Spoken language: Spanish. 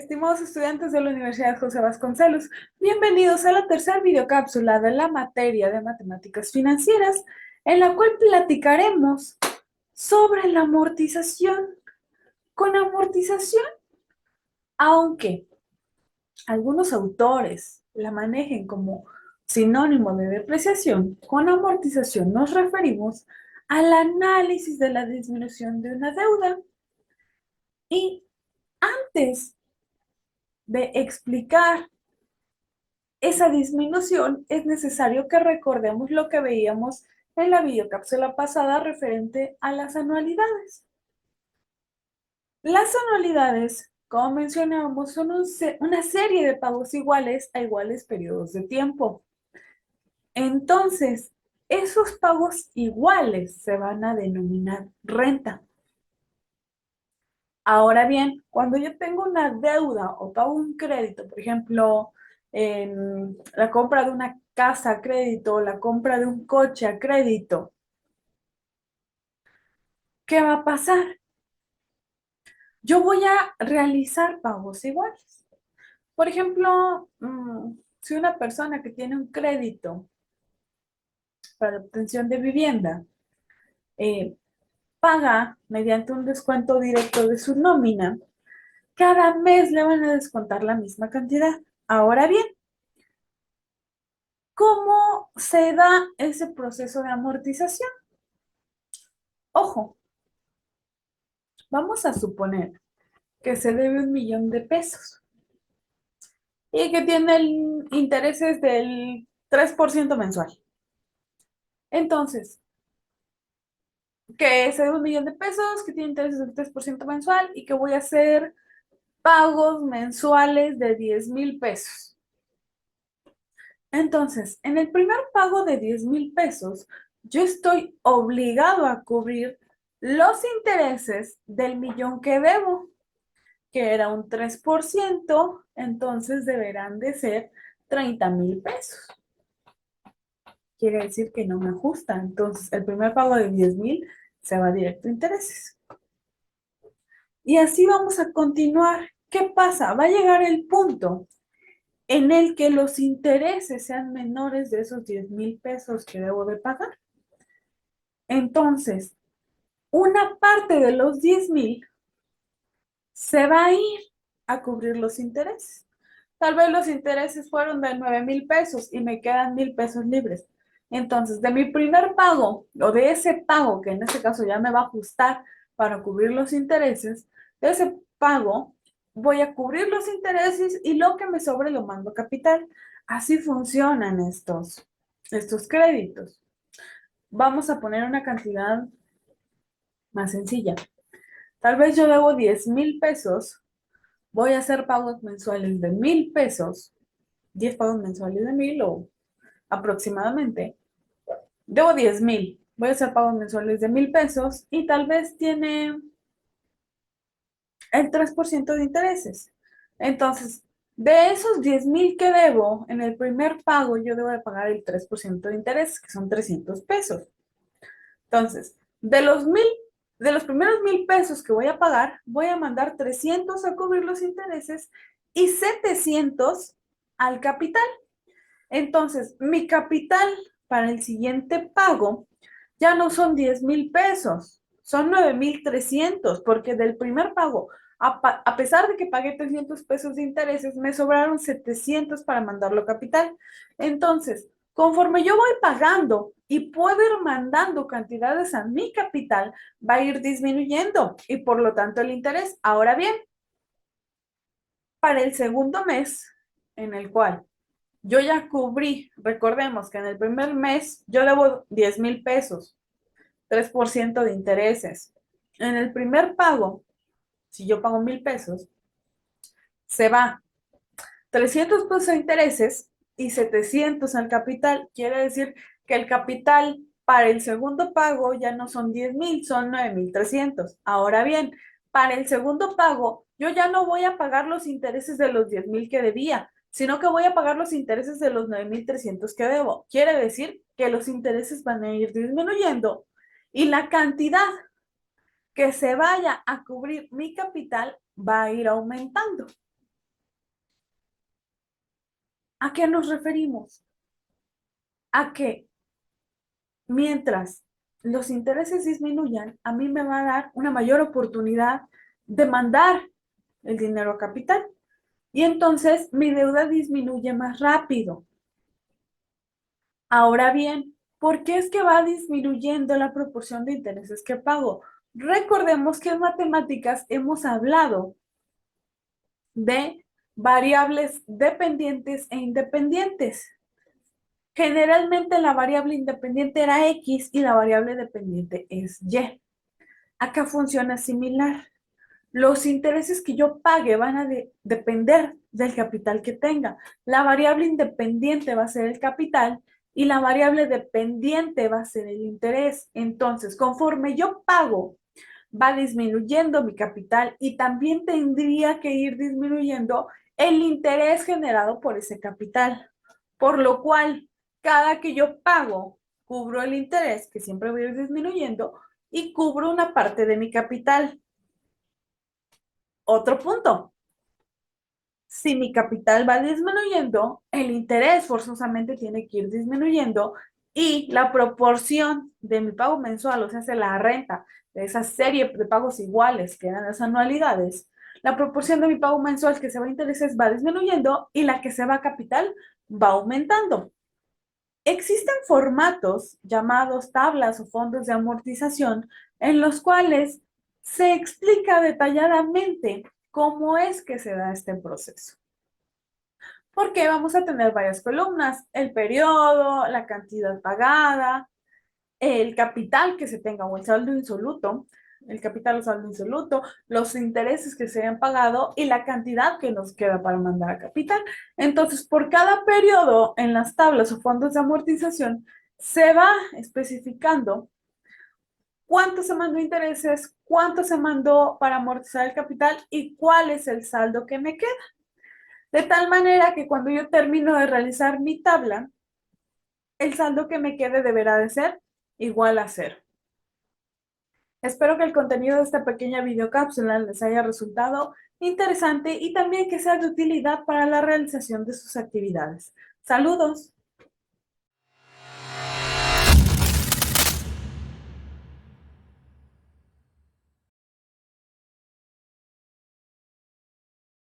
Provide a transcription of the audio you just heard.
Estimados estudiantes de la Universidad José Vasconcelos, bienvenidos a la tercera videocápsula de la materia de matemáticas financieras, en la cual platicaremos sobre la amortización. Con amortización, aunque algunos autores la manejen como sinónimo de depreciación, con amortización nos referimos al análisis de la disminución de una deuda. Y antes de explicar esa disminución, es necesario que recordemos lo que veíamos en la videocápsula pasada referente a las anualidades. Las anualidades, como mencionábamos, son una serie de pagos iguales a iguales periodos de tiempo. Entonces, esos pagos iguales se van a denominar renta. Ahora bien, cuando yo tengo una deuda o pago un crédito, por ejemplo, en la compra de una casa a crédito, la compra de un coche a crédito, ¿qué va a pasar? Yo voy a realizar pagos iguales. Por ejemplo, si una persona que tiene un crédito para obtención de vivienda eh, paga mediante un descuento directo de su nómina, cada mes le van a descontar la misma cantidad. Ahora bien, ¿cómo se da ese proceso de amortización? Ojo, vamos a suponer que se debe 1 millón de pesos y que tiene intereses del 3% mensual. Entonces, que se debe 1 millón de pesos, que tiene intereses del 3% mensual y que voy a hacer pagos mensuales de 10,000 pesos. Entonces, en el primer pago de 10,000 pesos, yo estoy obligado a cubrir los intereses del millón que debo, que era un 3%, entonces deberán de ser 30,000 pesos. Quiere decir que no me ajusta. Entonces, el primer pago de 10,000 se va directo a intereses. Y así vamos a continuar. ¿Qué pasa? Va a llegar el punto en el que los intereses sean menores de esos 10,000 pesos que debo de pagar. Entonces, una parte de los 10,000 se va a ir a cubrir los intereses. Tal vez los intereses fueron de 9,000 pesos y me quedan 1,000 pesos libres. Entonces, de mi primer pago o de ese pago, que en este caso ya me va a ajustar para cubrir los intereses, de ese pago voy a cubrir los intereses y lo que me sobre lo mando a capital. Así funcionan estos créditos. Vamos a poner una cantidad más sencilla. Tal vez yo debo 10,000 pesos, voy a hacer pagos mensuales de 1,000 pesos, 10 pagos mensuales de 1,000 o aproximadamente. Debo 10,000, voy a hacer pagos mensuales de 1,000 pesos y tal vez tiene el 3% de intereses. Entonces, de esos 10,000 que debo, en el primer pago yo debo de pagar el 3% de intereses, que son 300 pesos. Entonces, de los primeros 1,000 pesos que voy a pagar, voy a mandar 300 a cubrir los intereses y 700 al capital. Entonces, mi capital para el siguiente pago ya no son 10,000 pesos, son 9,300, porque del primer pago, a pesar de que pagué 300 pesos de intereses, me sobraron 700 para mandarlo a capital. Entonces, conforme yo voy pagando y puedo ir mandando cantidades a mi capital, va a ir disminuyendo y por lo tanto el interés. Ahora bien, para el segundo mes, en el cual yo ya cubrí, recordemos que en el primer mes yo debo 10,000 pesos, 3% de intereses. En el primer pago, si yo pago 1,000 pesos, se va 300 pesos de intereses y 700 al capital. Quiere decir que el capital para el segundo pago ya no son 10,000, son 9,300. Ahora bien, para el segundo pago, yo ya no voy a pagar los intereses de los 10,000 que debía, sino que voy a pagar los intereses de los 9,300 que debo. Quiere decir que los intereses van a ir disminuyendo y la cantidad que se vaya a cubrir mi capital va a ir aumentando. ¿A qué nos referimos? A que mientras los intereses disminuyan, a mí me va a dar una mayor oportunidad de mandar el dinero a capital. Y entonces mi deuda disminuye más rápido. Ahora bien, ¿por qué es que va disminuyendo la proporción de intereses que pago? Recordemos que en matemáticas hemos hablado de variables dependientes e independientes. Generalmente la variable independiente era X y la variable dependiente es Y. Acá funciona similar. Los intereses que yo pague van a depender del capital que tenga. La variable independiente va a ser el capital y la variable dependiente va a ser el interés. Entonces, conforme yo pago, va disminuyendo mi capital y también tendría que ir disminuyendo el interés generado por ese capital. Por lo cual, cada que yo pago, cubro el interés, que siempre va a ir disminuyendo, y cubro una parte de mi capital. Otro punto, si mi capital va disminuyendo, el interés forzosamente tiene que ir disminuyendo y la proporción de mi pago mensual, o sea, de la renta, de esa serie de pagos iguales que eran las anualidades, la proporción de mi pago mensual que se va a intereses va disminuyendo y la que se va a capital va aumentando. Existen formatos llamados tablas o fondos de amortización en los cuales se explica detalladamente cómo es que se da este proceso. Porque vamos a tener varias columnas, el periodo, la cantidad pagada, el capital que se tenga o el saldo insoluto, el capital o saldo insoluto, los intereses que se hayan pagado y la cantidad que nos queda para mandar a capital. Entonces, por cada periodo en las tablas o fondos de amortización, se va especificando cuánto se mandó intereses, cuánto se mandó para amortizar el capital y cuál es el saldo que me queda. De tal manera que cuando yo termino de realizar mi tabla, el saldo que me quede deberá de ser igual a cero. Espero que el contenido de esta pequeña videocápsula les haya resultado interesante y también que sea de utilidad para la realización de sus actividades. Saludos.